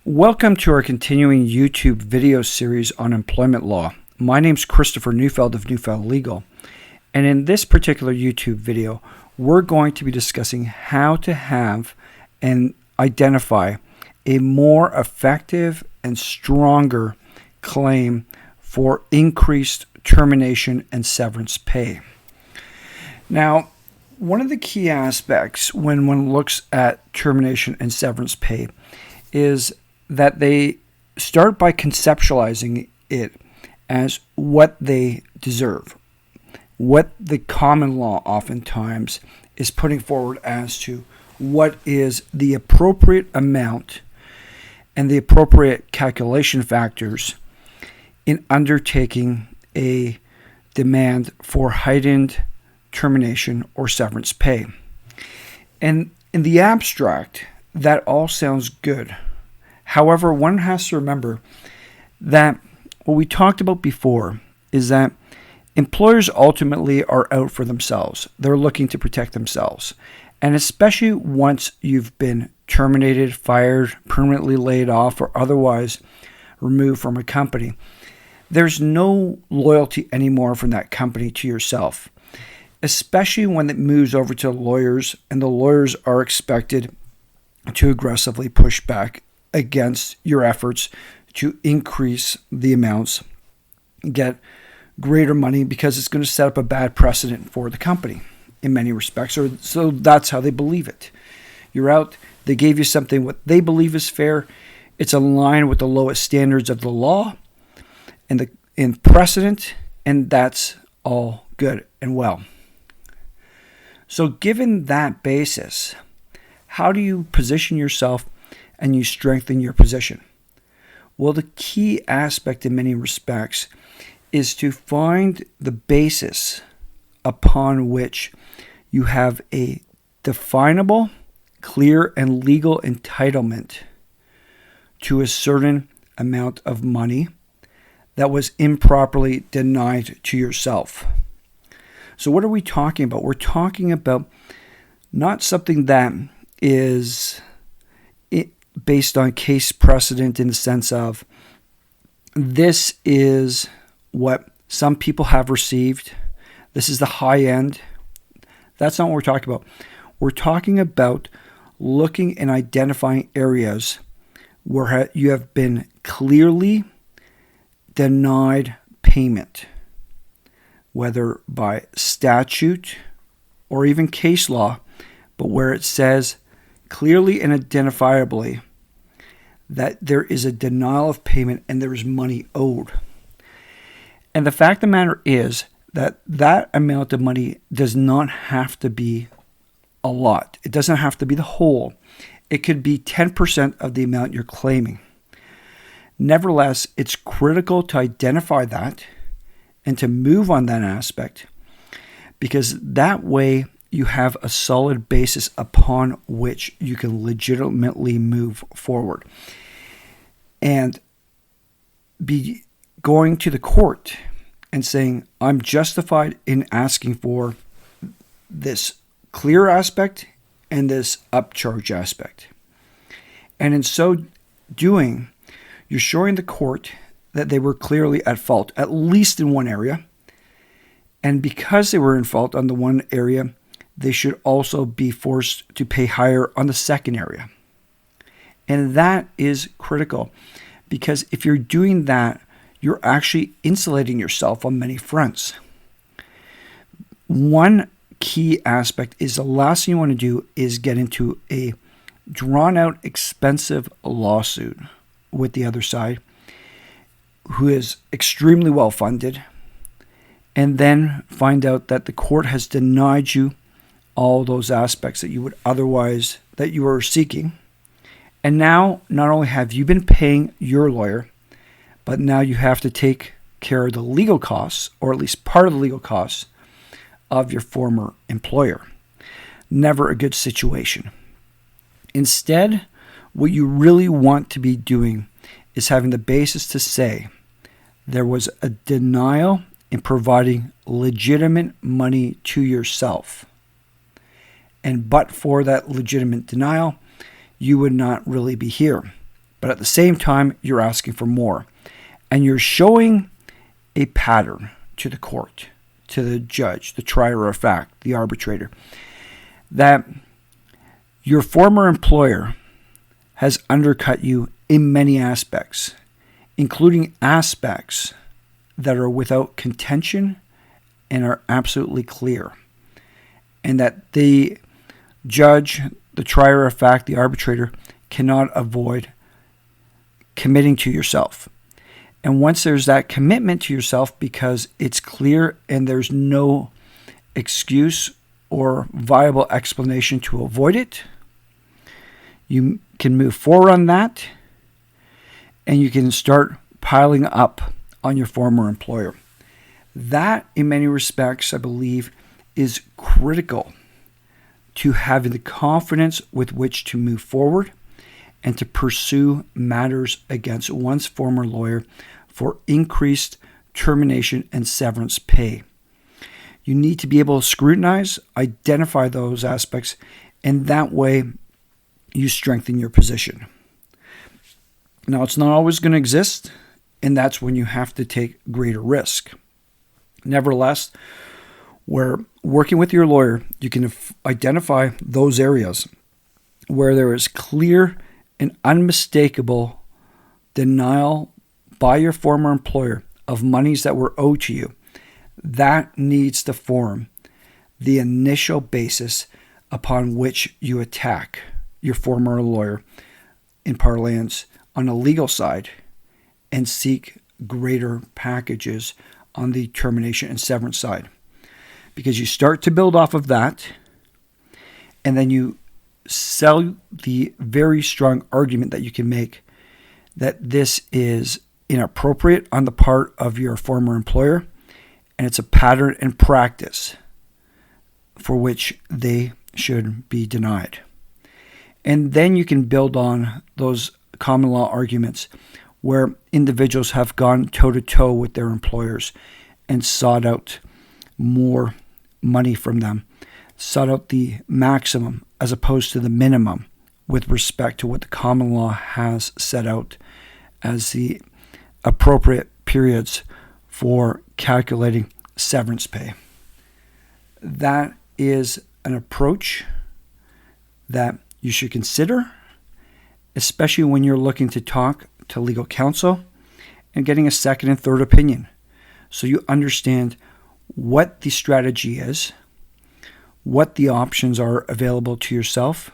Welcome to our continuing YouTube video series on employment law. My name's Christopher Neufeld of Neufeld Legal, and in this particular YouTube video, we're going to be discussing how to have and identify a more effective and stronger claim for increased termination and severance pay. Now, one of the key aspects when one looks at termination and severance pay is that they start by conceptualizing it as what they deserve, what the common law oftentimes is putting forward as to what is the appropriate amount and the appropriate calculation factors in undertaking a demand for heightened termination or severance pay. And in the abstract, that all sounds good. However, one has to remember that what we talked about before is that employers ultimately are out for themselves. They're looking to protect themselves. And especially once you've been terminated, fired, permanently laid off, or otherwise removed from a company, there's no loyalty anymore from that company to yourself, especially when it moves over to lawyers, and the lawyers are expected to aggressively push back against your efforts to increase the amounts, get greater money, because it's going to set up a bad precedent for the company in many respects, or so that's how they believe it. You're out, they gave you something what they believe is fair, it's aligned with the lowest standards of the law and in precedent, and that's all good and well. So given that basis, how do you position yourself and you strengthen your position? Well, the key aspect in many respects is to find the basis upon which you have a definable, clear, and legal entitlement to a certain amount of money that was improperly denied to yourself. So what are we talking about? We're talking about not something that is based on case precedent in the sense of this is what some people have received. This is the high end. That's not what we're talking about. We're talking about looking and identifying areas where you have been clearly denied payment, whether by statute or even case law, but where it says clearly and identifiably that there is a denial of payment and there is money owed. And the fact of the matter is that that amount of money does not have to be a lot. It doesn't have to be the whole. It could be 10% of the amount you're claiming. Nevertheless, it's critical to identify that and to move on that aspect, because that way you have a solid basis upon which you can legitimately move forward and be going to the court and saying, I'm justified in asking for this clear aspect and this upcharge aspect. And in so doing, you're showing the court that they were clearly at fault, at least in one area. And because they were in fault on the one area, they should also be forced to pay higher on the second area. And that is critical, because if you're doing that, you're actually insulating yourself on many fronts. One key aspect is the last thing you want to do is get into a drawn-out, expensive lawsuit with the other side, who is extremely well-funded, and then find out that the court has denied you all those aspects that you would otherwise, that you were seeking. And now, not only have you been paying your lawyer, but now you have to take care of the legal costs, or at least part of the legal costs, of your former employer. Never a good situation. Instead, what you really want to be doing is having the basis to say there was a denial in providing legitimate money to yourself. And but for that legitimate denial, you would not really be here. But at the same time, you're asking for more. And you're showing a pattern to the court, to the judge, the trier of fact, the arbitrator, that your former employer has undercut you in many aspects, including aspects that are without contention and are absolutely clear. And that the judge, the trier of fact, the arbitrator, cannot avoid committing to yourself. And once there's that commitment to yourself, because it's clear and there's no excuse or viable explanation to avoid it, you can move forward on that, and you can start piling up on your former employer. That, in many respects, I believe, is critical to having the confidence with which to move forward and to pursue matters against one's former lawyer for increased termination and severance pay. You need to be able to scrutinize, identify those aspects, and that way you strengthen your position. Now, it's not always going to exist, and that's when you have to take greater risk. Nevertheless, where working with your lawyer, you can identify those areas where there is clear and unmistakable denial by your former employer of monies that were owed to you. That needs to form the initial basis upon which you attack your former lawyer, in parlance, on a legal side, and seek greater packages on the termination and severance side. Because you start to build off of that, and then you sell the very strong argument that you can make that this is inappropriate on the part of your former employer, and it's a pattern and practice for which they should be denied. And then you can build on those common law arguments where individuals have gone toe-to-toe with their employers and sought out more money from them, sought out the maximum as opposed to the minimum with respect to what the common law has set out as the appropriate periods for calculating severance pay. That is an approach that you should consider, especially when you're looking to talk to legal counsel and getting a second and third opinion, so you understand what the strategy is, what the options are available to yourself,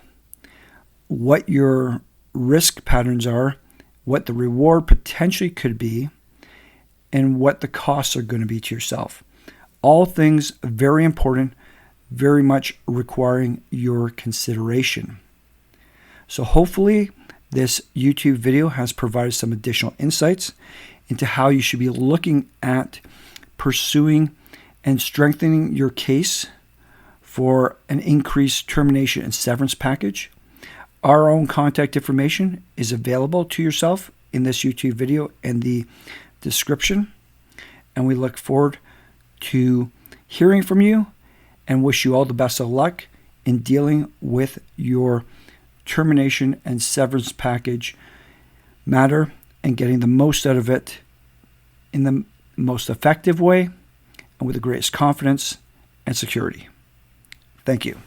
what your risk patterns are, what the reward potentially could be, and what the costs are going to be to yourself. All things very important, very much requiring your consideration. So hopefully this YouTube video has provided some additional insights into how you should be looking at pursuing and strengthening your case for an increased termination and severance package. Our own contact information is available to yourself in this YouTube video and the description. And we look forward to hearing from you and wish you all the best of luck in dealing with your termination and severance package matter and getting the most out of it in the most effective way and with the greatest confidence and security. Thank you.